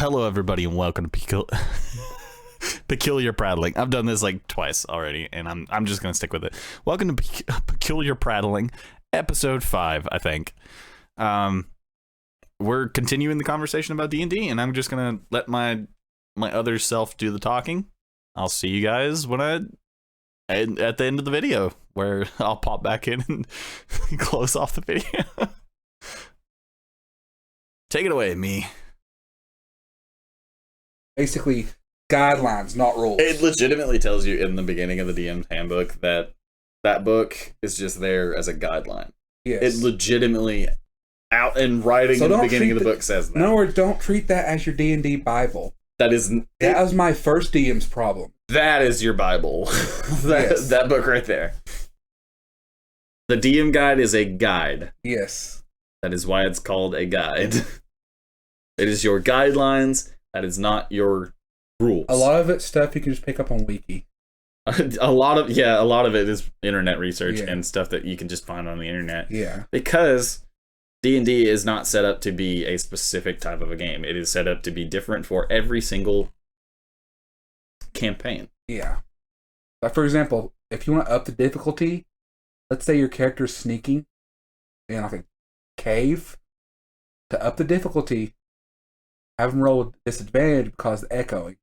Hello, everybody, and welcome to Peculiar Prattling. I've done this like twice already, and I'm just gonna stick with it. Welcome to Peculiar Prattling, episode 5, I think. We're continuing the conversation about D&D, and I'm just gonna let my other self do the talking. I'll see you guys when at the end of the video, where I'll pop back in and close off the video. Take it away, me. Basically, guidelines, not rules. It legitimately tells you in the beginning of the DM's handbook that book is just there as a guideline. Yes. It legitimately, out in writing in the beginning of the book, says that. In other words, don't treat that as your D&D Bible. That was my first DM's problem. That is your Bible. That book right there. The DM guide is a guide. Yes. That is why it's called a guide. It is your guidelines. That is not your rules. A lot of it's stuff you can just pick up on Wiki. A lot of it is internet research and stuff that you can just find on the internet. Yeah. Because D&D is not set up to be a specific type of a game. It is set up to be different for every single campaign. Yeah. Like, for example, if you want to up the difficulty, let's say your character's sneaking in like a cave. To up the difficulty, have them roll with disadvantage because of the echoing.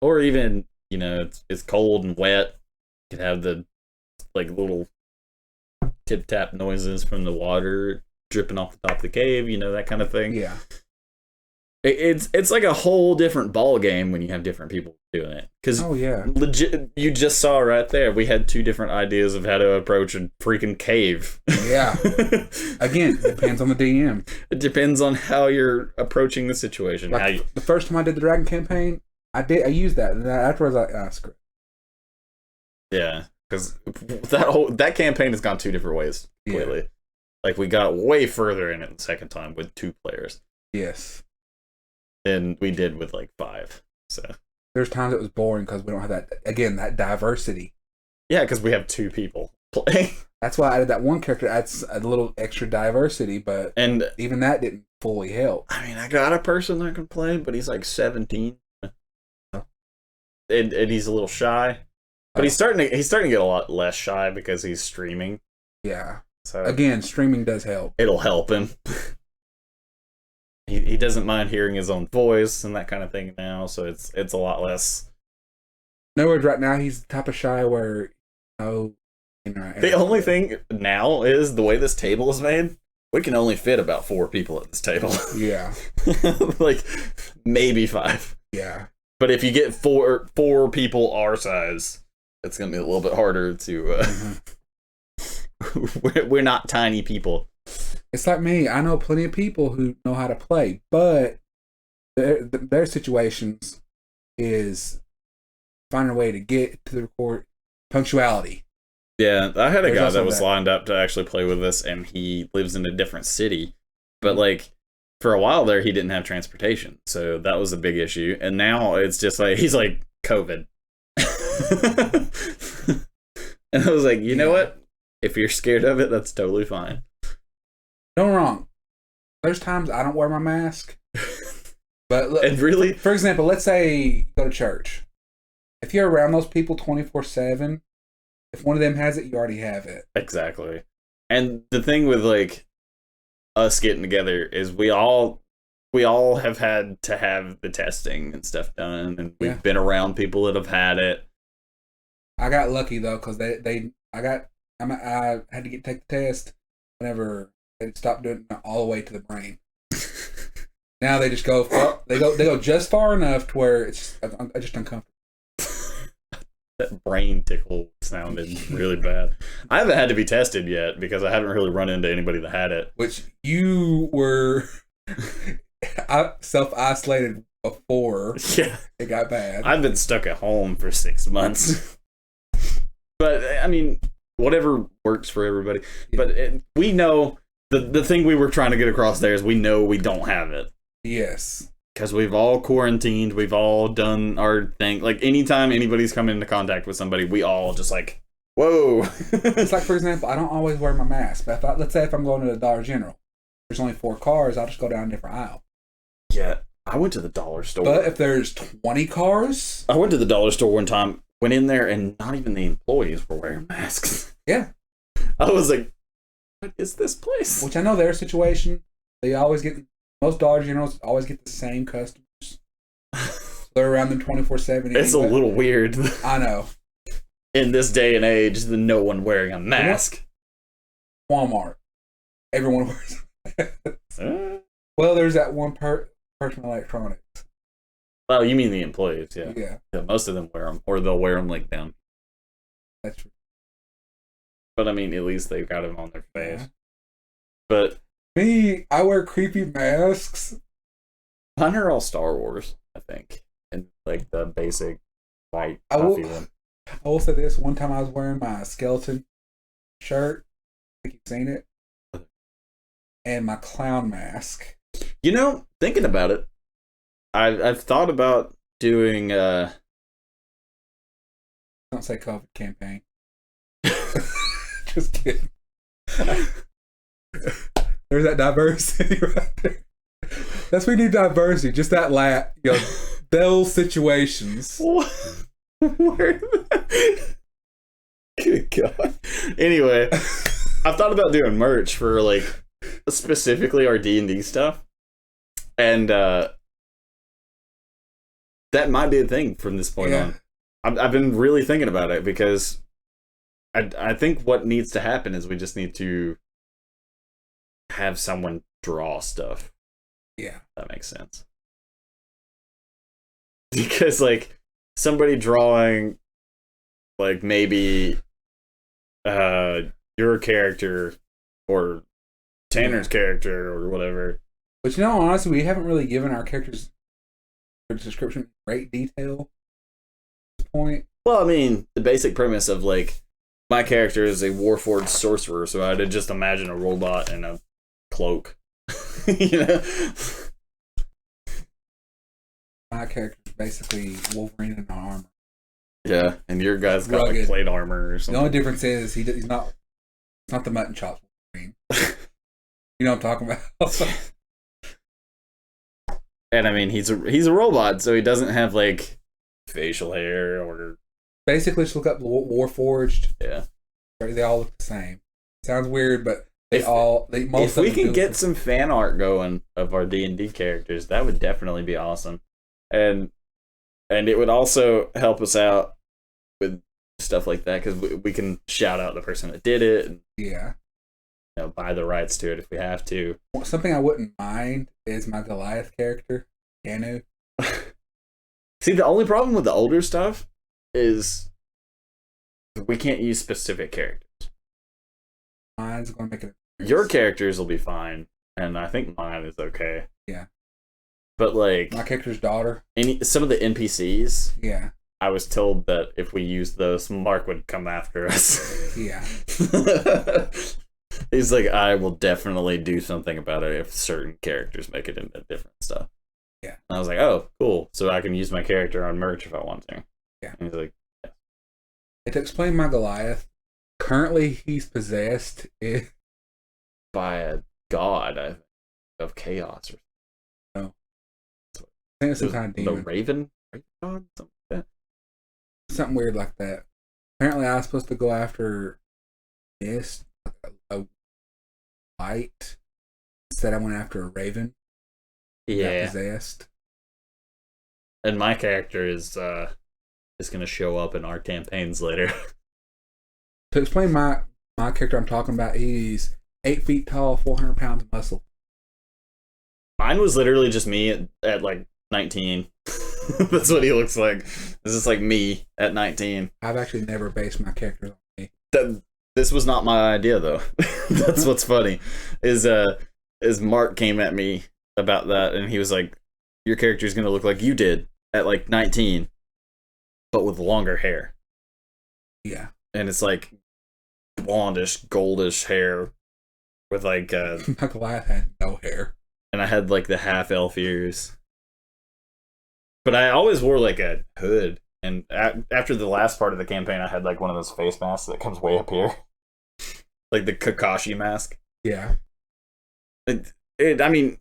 Or even, it's cold and wet. You could have the little tip-tap noises from the water dripping off the top of the cave, that kind of thing. Yeah. It's like a whole different ball game when you have different people doing it. Because legit, you just saw right there, we had 2 different ideas of how to approach a freaking cave. Yeah. Again, depends on the DM. It depends on how you're approaching the situation. Like the first time I did the dragon campaign, I used that, and then afterwards I was like, screw it. Yeah, because that campaign has gone 2 different ways completely. Yeah. Like, we got way further in it the second time with 2 players. Yes. Than we did with 5. So there's times it was boring because we don't have that diversity. Yeah, because we have 2 people playing. That's why I added that one character adds a little extra diversity, but even that didn't fully help. I mean, I got a person that can play, but he's 17, and he's a little shy. But he's starting to get a lot less shy because he's streaming. Yeah. So again, streaming does help. It'll help him. He doesn't mind hearing his own voice and that kind of thing now, so it's a lot less. In other words, right now he's the type of shy where the only thing now is the way this table is made. We can only fit about 4 people at this table. Yeah. Maybe 5. Yeah. But if you get four people our size, it's gonna be a little bit harder to. We're not tiny people. It's like me. I know plenty of people who know how to play, but their situations is finding a way to get to the court. Punctuality. Yeah, I had a guy that was lined up to actually play with us, and he lives in a different city. But for a while there, he didn't have transportation, so that was a big issue. And now it's just he's like COVID. And I was like, you know what? If you're scared of it, that's totally fine. Don't wrong. There's times I don't wear my mask. But look, and really, for example, let's say you go to church. If you're around those people 24/7, if one of them has it, you already have it. Exactly. And the thing with us getting together is we all have had to have the testing and stuff done, and we've been around people that have had it. I got lucky though, because I had to take the test whenever they stopped doing it all the way to the brain. Now they just go they go just far enough to where it's just uncomfortable. That brain tickle sounded really bad. I haven't had to be tested yet because I haven't really run into anybody that had it. Which you were self-isolated before it got bad. I've been stuck at home for 6 months. But, I mean, whatever works for everybody. Yeah. But we know, the thing we were trying to get across there is we know we don't have it. Yes. Because we've all quarantined, we've all done our thing. Anytime anybody's come into contact with somebody, we all just whoa. It's like, for example, I don't always wear my mask. But let's say if I'm going to the Dollar General, there's only 4 cars, I'll just go down a different aisle. Yeah. I went to the dollar store. But if there's 20 cars, I went to the dollar store one time, went in there, and not even the employees were wearing masks. yeah. I was like, what is this place? Which I know their situation. They always get, most Dollar Generals always get the same customers. They're around them 24/7. It's a little weird. I know. In this day and age, no one wearing a mask. Walmart. Everyone wears a mask. Well, there's that one personal electronics. Oh, you mean the employees, yeah. Yeah. Most of them wear them, or they'll wear them like down. That's true. But I mean, at least they've got them on their face. Yeah. But me, I wear creepy masks. mine are all Star Wars, I think. And like the basic white I puffy one. will say this. One time I was wearing my skeleton shirt. I think you've seen it. And my clown mask. You know, thinking about it, I've thought about doing Don't say COVID campaign. Just kidding. There's that diversity right there. That's we need diversity. Just that those situations. Where? Good God. Anyway, I've thought about doing merch for like specifically our D&D stuff, and that might be a thing from this point on. I've been really thinking about it because I think what needs to happen is we just need to have someone draw stuff. Yeah. That makes sense. Because, like, somebody drawing, like, maybe your character or Tanner's character or whatever. But, you know, honestly, we haven't really given our characters their description in great detail at this point. Well, I mean, the basic premise of, like, my character is a Warforged sorcerer, so I'd just imagine a robot in a cloak. You know? My character is basically Wolverine in armor. Yeah, and your guy's got like plate armor or something. The only difference is he's not the mutton chops Wolverine. You know what I'm talking about? And I mean, he's a robot, so he doesn't have like facial hair or. Basically, just look up Warforged. Yeah, they all look the same. Sounds weird, but if we can get some fan art going of our D&D characters, that would definitely be awesome, and it would also help us out with stuff like that because we can shout out the person that did it. And, buy the rights to it if we have to. Something I wouldn't mind is my Goliath character, Yanu. See, the only problem with the older stuff is we can't use specific characters. Mine's going to make it. Your characters will be fine, and I think mine is okay. Yeah. But like my character's daughter. Some of the NPCs. Yeah. I was told that if we used those, Mark would come after us. Yeah. He's like, I will definitely do something about it if certain characters make it into different stuff. Yeah. And I was like, oh, cool. So I can use my character on merch if I want to. Yeah. And he's like, yeah. And to explain my Goliath, currently he's possessed by a god of chaos or something. I think it's some kind of demon. The Raven god? Something like that. Something weird like that. Apparently I was supposed to go after Mist, a light. Instead I went after a Raven. Yeah. Got possessed. And my character is going to show up in our campaigns later. To explain my character I'm talking about, he's 8 feet tall, 400 pounds of muscle. Mine was literally just me at like 19. That's what he looks like. This is like me at 19. I've actually never based my character on me. This was not my idea though. That's what's funny. Is Mark came at me about that and he was like, your character is gonna look like you did at like 19, but with longer hair. Yeah. And it's like blondish, goldish hair with like my Goliath had no hair. And I had like the half elf ears. But I always wore like a hood. And after the last part of the campaign, I had like one of those face masks that comes way up here. Like the Kakashi mask. Yeah. I mean,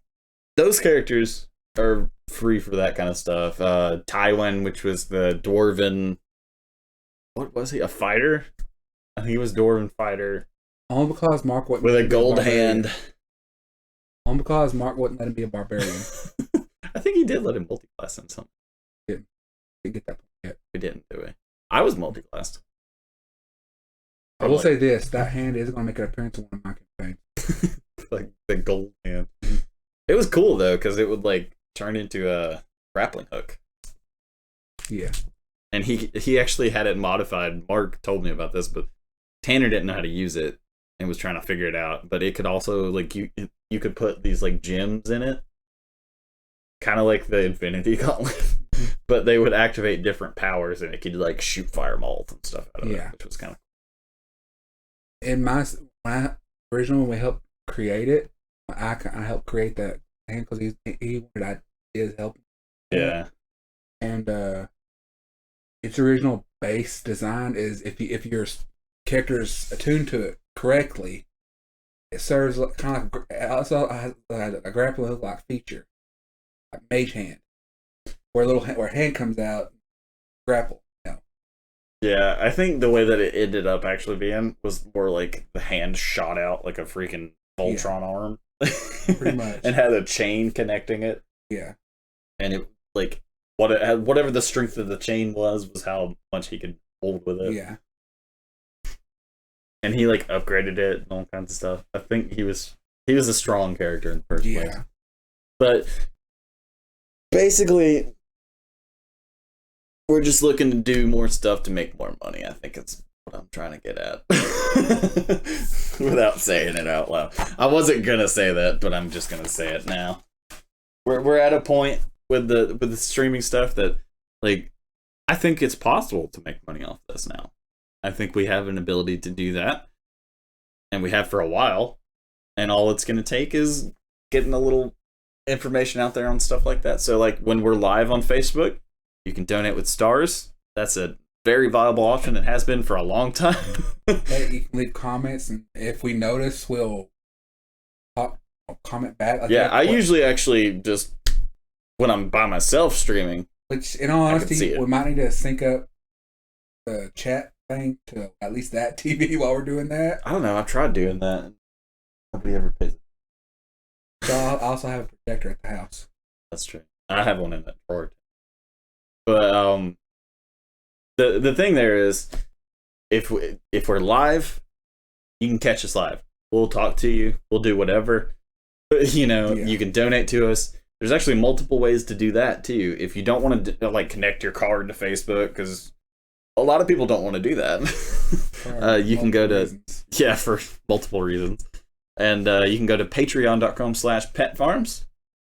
those characters are free for that kind of stuff. Tywin, which was the dwarven, what was he? A fighter? I think he was dwarven fighter. Only because Mark wouldn't with a gold hand. Only because Mark wouldn't let him be a barbarian. I think he did let him multi-class in something. Didn't get that point yet. We didn't, do we? I was multi-classed. I will say this: that hand is going to make an appearance in one of my campaigns. Like the gold hand. It was cool though, because it would like turn into a grappling hook. Yeah. And he actually had it modified. Mark told me about this, but Tanner didn't know how to use it and was trying to figure it out. But it could also like you could put these like gems in it, kind of like the Infinity Gauntlet, but they would activate different powers, and it could like shoot fireballs and stuff out of it, which was kind of. In my original, when we helped create it, I helped create that hand because he wanted ideas help. Yeah. And its original base design is if your character is attuned to it correctly, it serves kind of it also has a grappling hook like feature, like mage hand, where where hand comes out, grapple. Yeah, I think the way that it ended up actually being was more like the hand shot out like a freaking Voltron arm. Pretty much. And had a chain connecting it. Yeah. And it like whatever the strength of the chain was how much he could hold with it. Yeah. And he like upgraded it and all kinds of stuff. I think he was a strong character in the first place. But basically we're just looking to do more stuff to make more money. I think it's what I'm trying to get at. Without saying it out loud. I wasn't gonna say that, but I'm just gonna say it now. We're at a point with the streaming stuff that like I think it's possible to make money off this now. I think we have an ability to do that. And we have for a while. And all it's gonna take is getting a little information out there on stuff like that. So like when we're live on Facebook, you can donate with stars. That's a very viable option. It has been for a long time. Hey, you can leave comments, and if we notice, we'll comment back. Yeah, I usually actually just, when I'm by myself streaming. Which, in all honesty, we might need to sync up the chat thing to at least that TV while we're doing that. I don't know. I've tried doing that. Nobody ever pays it. So I also have a projector at the house. That's true. I have one in that drawer. But the thing there is, if we're live, you can catch us live. We'll talk to you. We'll do whatever. You can donate to us. There's actually multiple ways to do that too. If you don't want to like connect your card to Facebook, because a lot of people don't want to do that. You can go to for multiple reasons, and you can go to patreon.com/petfarms,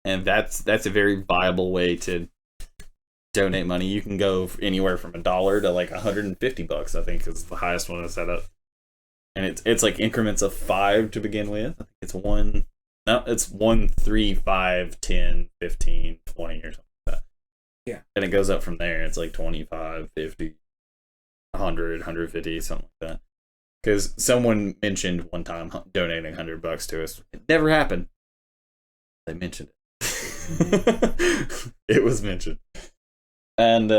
and that's a very viable way to donate money. You can go anywhere from $1 to like $150, I think is the highest one I set up. And it's like increments of 5 to begin with. I think it's 1, 3, 5, 10, 15, 20 or something like that. Yeah. And it goes up from there. It's like 25, 50, 100, 150, something like that. Because someone mentioned one time donating $100 to us. It never happened. They mentioned it. It was mentioned. And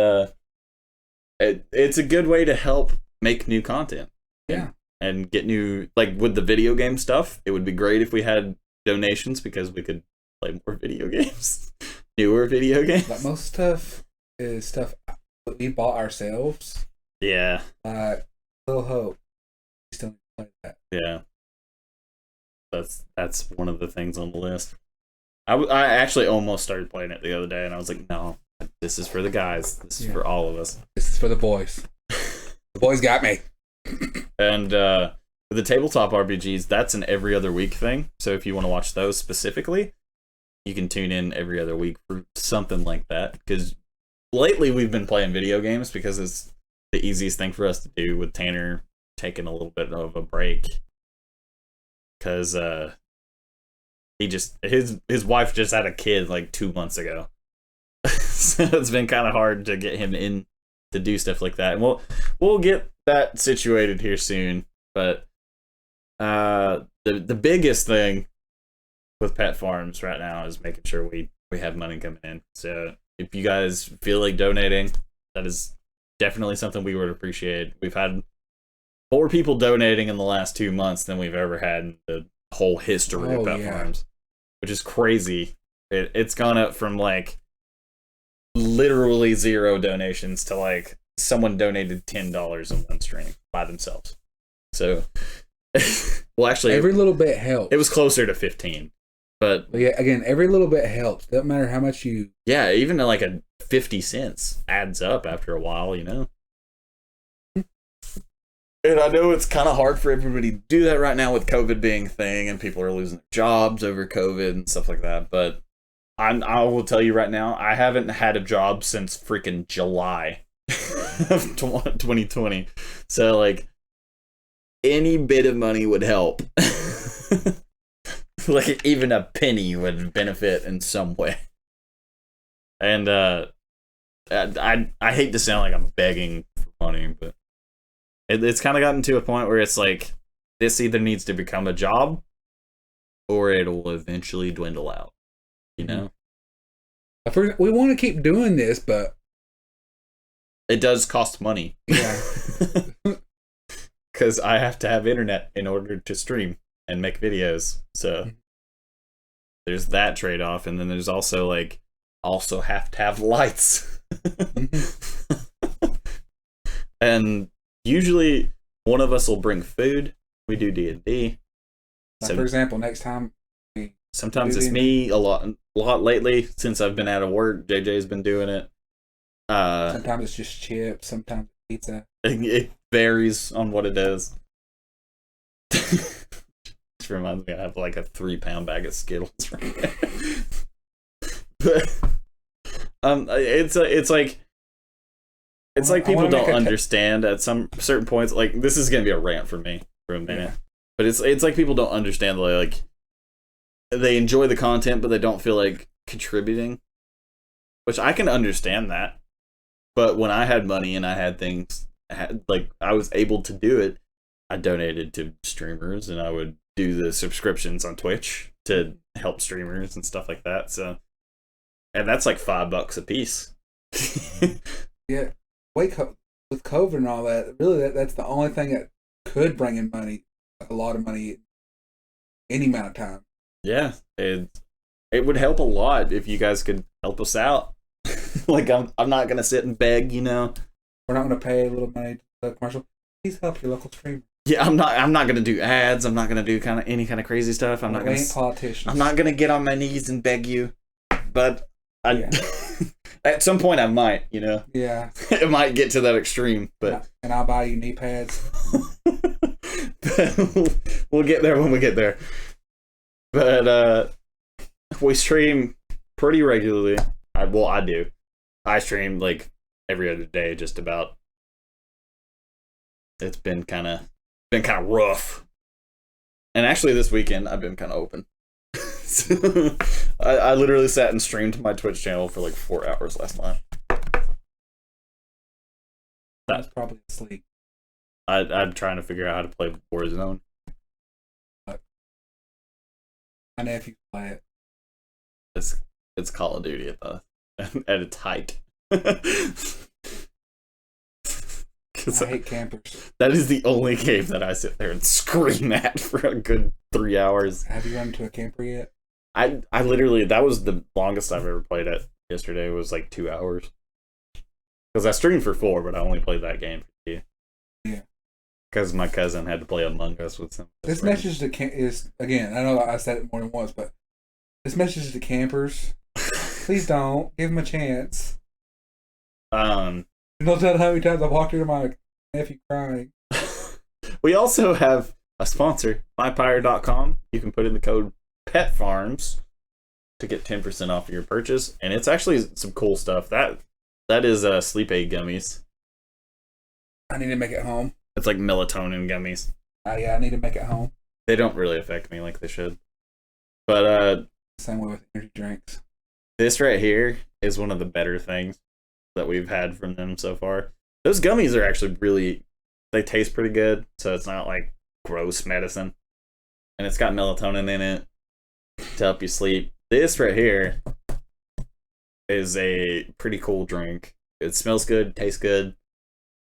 it's a good way to help make new content. Yeah. And get new, like with the video game stuff, it would be great if we had donations because we could play more video games. Newer video games. But most stuff is stuff we bought ourselves. Yeah. Little Hope. We still need to play that. Yeah. That's one of the things on the list. I actually almost started playing it the other day, and I was like, no. This is for the guys. This is for all of us. This is for the boys. The boys got me. And with the tabletop RPGs, that's an every other week thing. So if you want to watch those specifically, you can tune in every other week for something like that. Because lately we've been playing video games because it's the easiest thing for us to do, with Tanner taking a little bit of a break. Because his wife just had a kid like 2 months ago. So it's been kind of hard to get him in to do stuff like that. And we'll get that situated here soon. But the biggest thing with Pet Farms right now is making sure we we have money coming in. So if you guys feel like donating, that is definitely something we would appreciate. We've had more people donating in the last 2 months than we've ever had in the whole history of Pet Farms, which is crazy. It's gone up from like literally 0 donations to like someone donated $10 in one stream by themselves. So, well, actually, every little bit helps. It was closer to 15, but yeah, again, every little bit helps. Doesn't matter how much you. Yeah, even like a 50 cents adds up after a while, you know. And I know it's kind of hard for everybody to do that right now with COVID being a thing, and people are losing their jobs over COVID and stuff like that. But I will tell you right now, I haven't had a job since freaking July of 2020. So like, any bit of money would help. Like even a penny would benefit in some way. And I hate to sound like I'm begging for money, but it's kind of gotten to a point where it's like, this either needs to become a job or it'll eventually dwindle out, you know? We want to keep doing this, but it does cost money. Yeah. Because I have to have internet in order to stream and make videos. So there's that trade-off. And then there's also like, also have to have lights. And usually one of us will bring food. We do D&D. Like, for example, next time sometimes it's me a lot lately since I've been out of work. JJ's been doing it. Sometimes it's just chips, sometimes pizza. It varies on what it is. Just reminds me I have like a 3-pound bag of Skittles right there. But it's like people don't understand at some certain points. Like, this is gonna be a rant for me for a minute. Yeah. But it's like people don't understand, like they enjoy the content but they don't feel like contributing. Which I can understand that. But when I had money and I had things, like I was able to do it, I donated to streamers and I would do the subscriptions on Twitch to help streamers and stuff like that. So, and that's like $5 a piece. Yeah. With COVID and all that, really that's the only thing that could bring in money, a lot of money, any amount of time. Yeah, it would help a lot if you guys could help us out. Like I'm not gonna sit and beg, you know. We're not gonna pay a little money to the commercial. Please help your local streamer. Yeah, I'm not gonna do ads. I'm not gonna do any kind of crazy stuff. I'm not gonna. Politicians. I'm not gonna get on my knees and beg you, but at some point I might, you know. Yeah. It might get to that extreme, but. And I'll buy you knee pads. We'll get there when we get there. But we stream pretty regularly. I do. I stream like every other day, just about. It's been kind of rough. And actually, this weekend I've been kind of open. So, I literally sat and streamed my Twitch channel for like 4 hours last night. That's probably asleep. I'm trying to figure out how to play Warzone. My nephew play it. It's Call of Duty at its height. I hate campers. That is the only game that I sit there and scream at for a good 3 hours. Have you run into a camper yet? I literally, that was the longest I've ever played it. Yesterday was like 2 hours. Because I streamed for 4, but I only played that game for 2. Yeah. Because my cousin had to play Among Us with some. This message is, again, I know I said it more than once, but this message is to campers. Please don't. Give them a chance. You don't tell how many times I've walked into my nephew crying. We also have a sponsor, mypire.com. You can put in the code PETFARMS to get 10% off of your purchase. And it's actually some cool stuff. That is sleep aid gummies. I need to make it home. It's like melatonin gummies. Yeah, I need to make it home. They don't really affect me like they should. But same way with energy drinks. This right here is one of the better things that we've had from them so far. Those gummies are actually they taste pretty good, so it's not like gross medicine. And it's got melatonin in it to help you sleep. This right here is a pretty cool drink. It smells good, tastes good.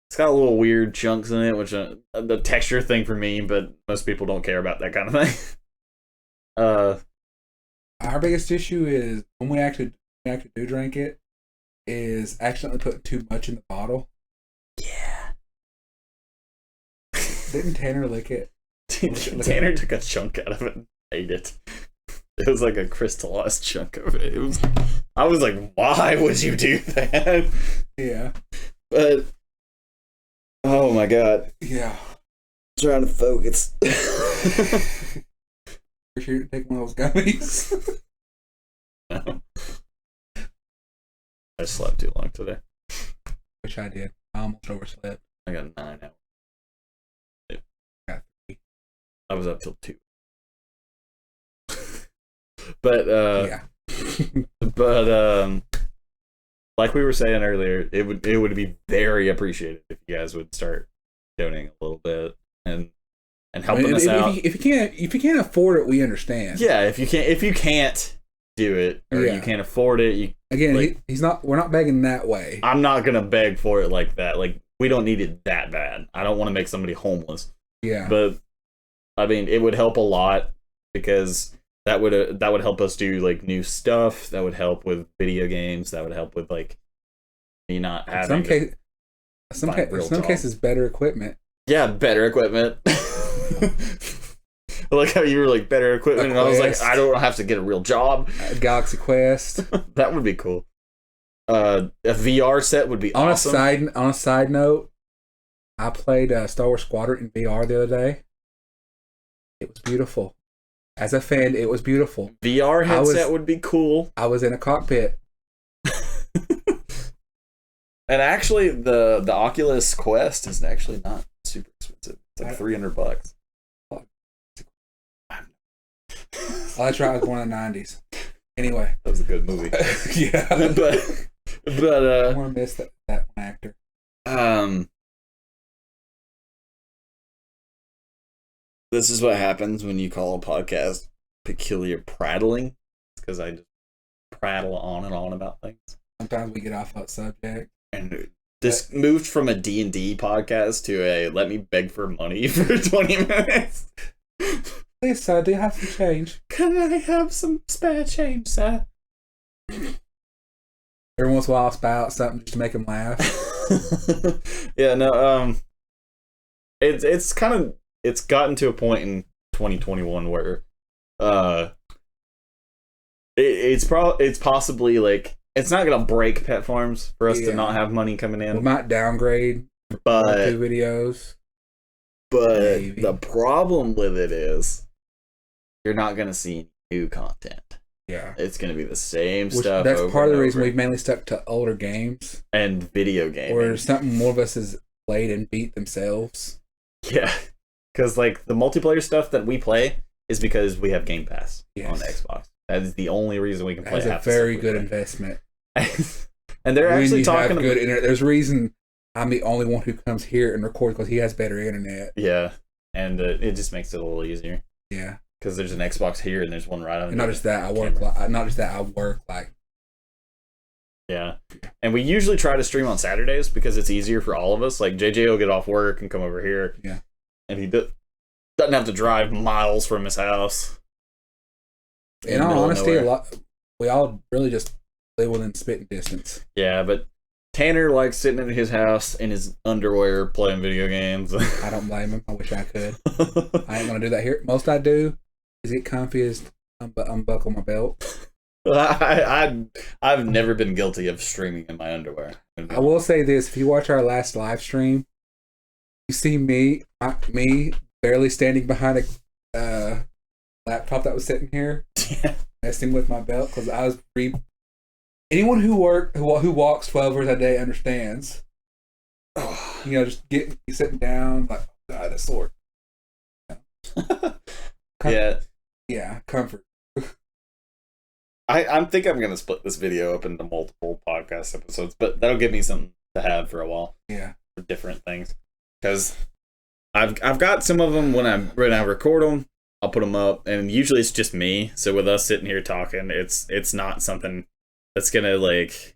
It's got a little weird chunks in it, which the texture thing for me, but most people don't care about that kind of thing. Our biggest issue is when we actually do drink it, is accidentally putting too much in the bottle. Yeah. Didn't Tanner lick it? Tanner took a chunk out of it and ate it. It was like a crystallized chunk of it. I was like, why would you do that? Yeah. But oh my god. Yeah. I'm trying to focus. For sure, take one of those gummies. No. I slept too long today. Which I did. I almost overslept. I got 9 hours. Got 3. I was up till 2. But yeah. But like we were saying earlier, it would be very appreciated if you guys would start donating a little bit and helping us out. If you can't afford it, we understand. Yeah, if you can't do it or you can't afford it, we're not begging that way. I'm not gonna beg for it like that. Like, we don't need it that bad. I don't want to make somebody homeless. Yeah. But I mean, it would help a lot because that would help us do like new stuff. That would help with video games. That would help with like me not having in some cases better equipment. Yeah, better equipment. I like how you were like better equipment, and I was like, I don't have to get a real job. Galaxy Quest. That would be cool. A VR set would be awesome. On a side note, I played Star Wars Squadron in VR the other day. It was beautiful. As a fan, it was beautiful. VR headset would be cool. I was in a cockpit. And actually, the Oculus Quest is actually not super expensive. It's like $300. Oh, that's right. I was born in the 90s. Anyway, that was a good movie. Yeah, but I want to miss that one actor. This is what happens when you call a podcast peculiar prattling. It's because I just prattle on and on about things. Sometimes we get off that subject. And this moved from a D&D podcast to a let me beg for money for 20 minutes. Please, sir, do you have some change? Can I have some spare change, sir? Every once in a while I'll spout out something just to make him laugh. Yeah, no, it's gotten to a point in 2021 where it's possibly like it's not gonna break pet farms for us to not have money coming in. We might downgrade but 2 videos. But maybe. The problem with it is you're not gonna see new content. Yeah. It's gonna be the same stuff. That's part of the reason we've mainly stuck to older games. And video games. Or something more of us has played and beat themselves. Yeah. Because like the multiplayer stuff that we play is because we have Game Pass on the Xbox. That is the only reason we can play. That's a very good investment. And they're actually talking about good internet. There's a reason I'm the only one who comes here and records because he has better internet. Yeah, and it just makes it a little easier. Yeah, because there's an Xbox here and there's one right on. And not just that, I work like. Yeah, and we usually try to stream on Saturdays because it's easier for all of us. Like JJ will get off work and come over here. Yeah, and he doesn't have to drive miles from his house. In all honesty, we all really just live within spitting distance. Yeah, but Tanner likes sitting in his house in his underwear playing video games. I don't blame him. I wish I could. I ain't gonna do that here. Most I do is get comfy as unbuckle my belt. I've never been guilty of streaming in my underwear. I will say this: if you watch our last live stream, you see me barely standing behind a laptop that was sitting here, messing with my belt because I was Anyone who walks 12 hours a day understands. You know, just sitting down like that's sore. Yeah, comfort. I think I'm gonna split this video up into multiple podcast episodes, but that'll give me something to have for a while. Yeah, for different things, because I've got some of them when I record them. I'll put them up, and usually it's just me. So with us sitting here talking, it's not something that's gonna like.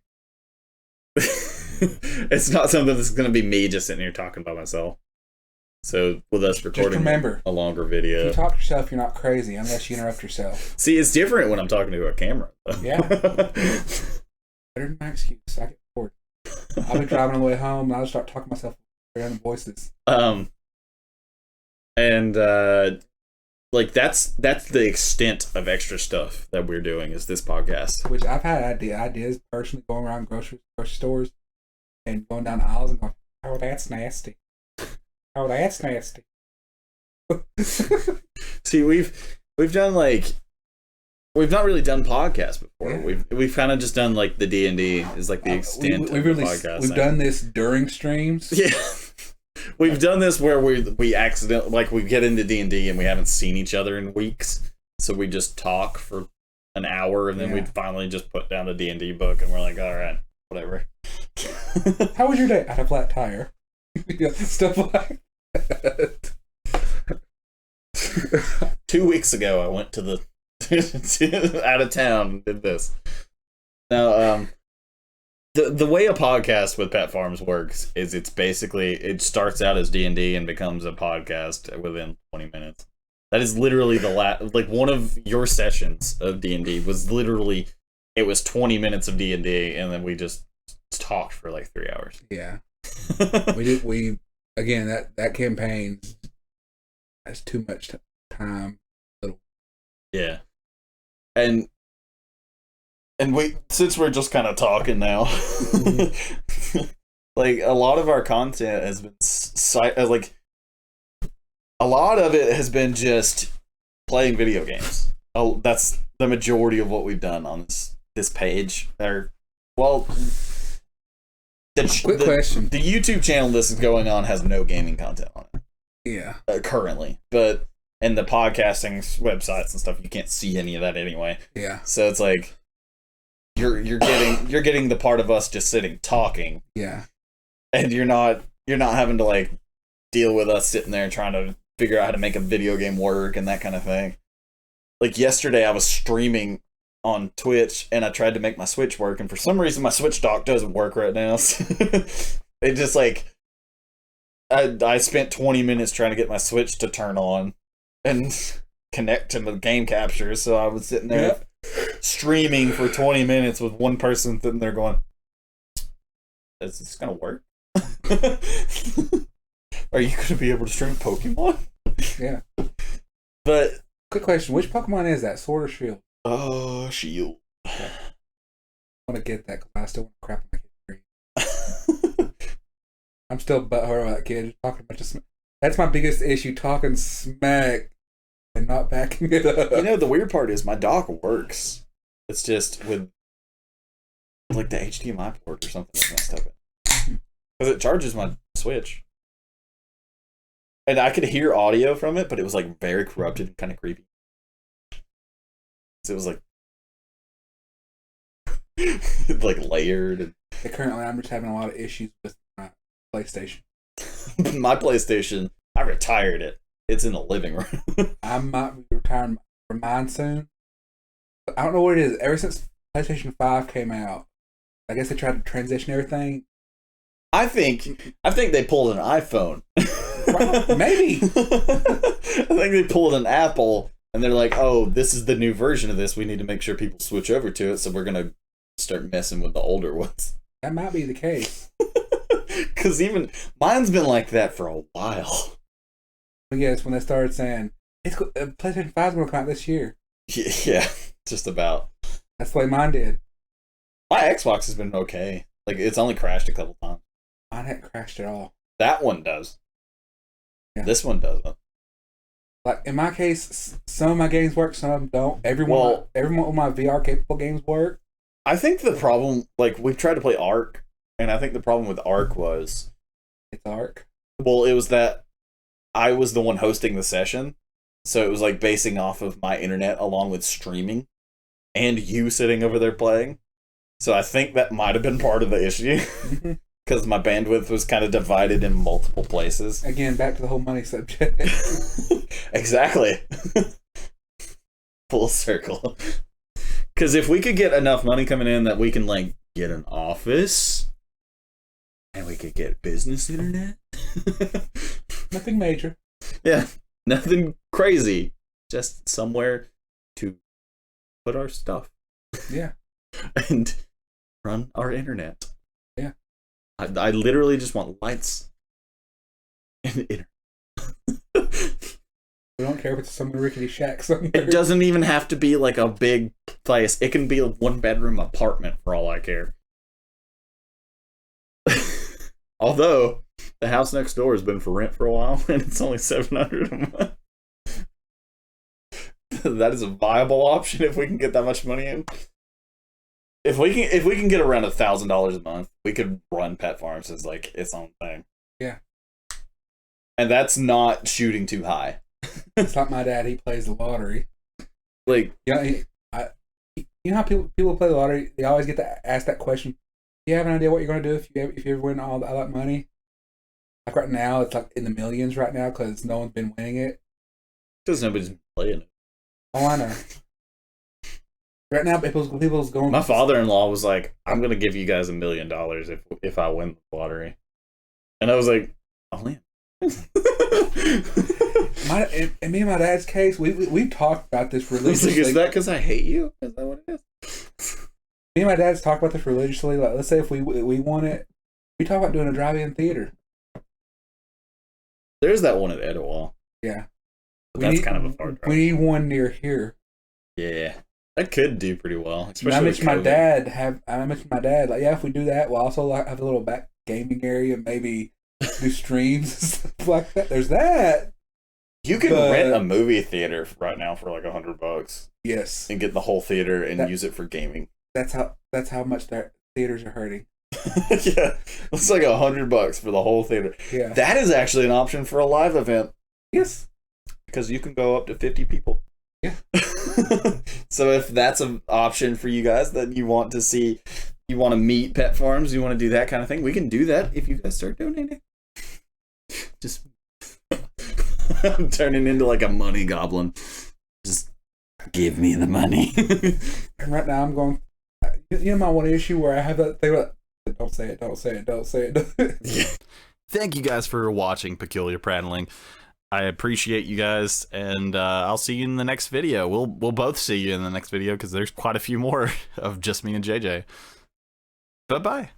It's not something that's gonna be me just sitting here talking by myself. So with us recording just remember, a longer video, if you talk to yourself, you're not crazy unless you interrupt yourself. See, it's different when I'm talking to a camera. Yeah. Better than my excuse. I get bored. I'll be driving on the way home, and I'll just start talking to myself with random voices. And like that's the extent of extra stuff that we're doing is this podcast. Which I've had ideas personally going around grocery stores and going down the aisles and going, "Oh, that's nasty. Oh, that's nasty." See, we've done like we've not really done podcasts before. Yeah. We've kind of just done like the D&D is like the extent of the podcast. We've done this during streams. Yeah. We've done this where we accidentally like we get into D&D and we haven't seen each other in weeks, so we just talk for an hour and then we finally just put down the D&D book and we're like, all right, whatever. How was your day? I had a flat tire. Stuff like that. 2 weeks ago, I went to the out of town and did this. Now, the way a podcast with Pet Farms works is it's basically it starts out as D&D and becomes a podcast within 20 minutes. That is literally the like one of your sessions of D&D was literally it was 20 minutes of D&D and then we just talked for like 3 hours. Yeah. we again that campaign has too much time. Yeah. And we since we're just kind of talking now, like a lot of our content has been like a lot of it has been just playing video games. Oh, that's the majority of what we've done on this page. Quick question: the YouTube channel this is going on has no gaming content on it. Yeah, currently, but and the podcasting websites and stuff, you can't see any of that anyway. Yeah, so it's like. You're getting the part of us just sitting talking. Yeah. And you're not having to like deal with us sitting there trying to figure out how to make a video game work and that kind of thing. Like yesterday I was streaming on Twitch and I tried to make my Switch work and for some reason my Switch dock doesn't work right now. So it just like I spent 20 minutes trying to get my Switch to turn on and connect to the game capture, so I was sitting there streaming for 20 minutes with one person sitting there going, is this gonna work? Are you gonna be able to stream Pokemon? Yeah. But quick question, which Pokemon is that? Sword or Shield? Oh, Shield. Okay. I want to get that because I still want to crap my kid. I'm still butthurt about that kid talking a bunch of smack. That's my biggest issue, talking smack and not backing it up. You know, the weird part is my dock works. It's just with like the HDMI port or something that's messed up. Because it charges my Switch. And I could hear audio from it, but it was like very corrupted and kind of creepy. So it was like like layered. And currently, I'm just having a lot of issues with my PlayStation. My PlayStation, I retired it. It's in the living room. I might be retiring from mine soon. I don't know what it is. Ever since PlayStation 5 came out, I guess they tried to transition everything. I think they pulled an iPhone. Maybe. I think they pulled an Apple, and they're like, "Oh, this is the new version of this. We need to make sure people switch over to it, so we're gonna start messing with the older ones." That might be the case. Because even mine's been like that for a while. But yes, when they started saying PlayStation 5 is going to come out this year. Yeah, just about. That's the way mine did. My Xbox has been okay. Like, it's only crashed a couple times. Mine hadn't crashed at all. That one does. Yeah. This one doesn't. Like, in my case, some of my games work, some of them don't. Every one of my VR-capable games work. I think the problem, like, we've tried to play Ark, and I think the problem with Ark was... It's Ark? Well, it was that I was the one hosting the session, so it was, like, basing off of my internet along with streaming, and you sitting over there playing. So I think that might have been part of the issue, because my bandwidth was kind of divided in multiple places. Again, back to the whole money subject. Exactly. Full circle. Because if we could get enough money coming in that we can like get an office and we could get business internet. Nothing major. Yeah, nothing crazy. Just somewhere to put our stuff. Yeah. And run our internet. Yeah. I literally just want lights and internet. We don't care if it's some rickety shack somewhere. It doesn't even have to be like a big place. It can be a 1-bedroom apartment for all I care. Although the house next door has been for rent for a while and it's only $700 a month. That is a viable option if we can get that much money in. If we can get around $1,000 a month, we could run Pet Farms as like its own thing. Yeah. And that's not shooting too high. It's like my dad. He plays the lottery. Like, Yeah, you know how people play the lottery? They always get to ask that question. Do you have an idea what you're going to do if you ever win all that money? Like right now, it's like in the millions right now because no one's been winning it. because nobody's playing it. Oh, I know. Right now, people's going. My father-in-law was like, "I'm gonna give you guys $1 million if I win the lottery," and I was like, "Oh yeah." In me and my dad's case, we've talked about this I was religiously. like, is that because I hate you? Is that what it is? Me and my dad's talked about this religiously. Like, let's say if we won it, we talk about doing a drive-in theater. There's that one at Etowah. Yeah, But that's kind of a far drive. We need one near here. Yeah, that could do pretty well. And I mentioned my dad. Like, yeah, if we do that, we'll also like have a little back gaming area, maybe do streams and stuff like that. There's that. You can rent a movie theater right now for like $100. Yes, and get the whole theater and use it for gaming. That's how much their theaters are hurting. Yeah, it's like $100 for the whole theater. Yeah, that is actually an option for a live event. Yes, because you can go up to 50 people. Yeah. So if that's an option for you guys that you want to see, you want to meet Pet Farms, you want to do that kind of thing, we can do that if you guys start donating. Just I'm turning into like a money goblin. Just give me the money. And right now I'm going. You know my one issue where I have that thing about don't say it, don't say it, don't say it. Thank you guys for watching Peculiar Prattling. I appreciate you guys, and I'll see you in the next video. We'll both see you in the next video because there's quite a few more of just me and JJ. Bye-bye.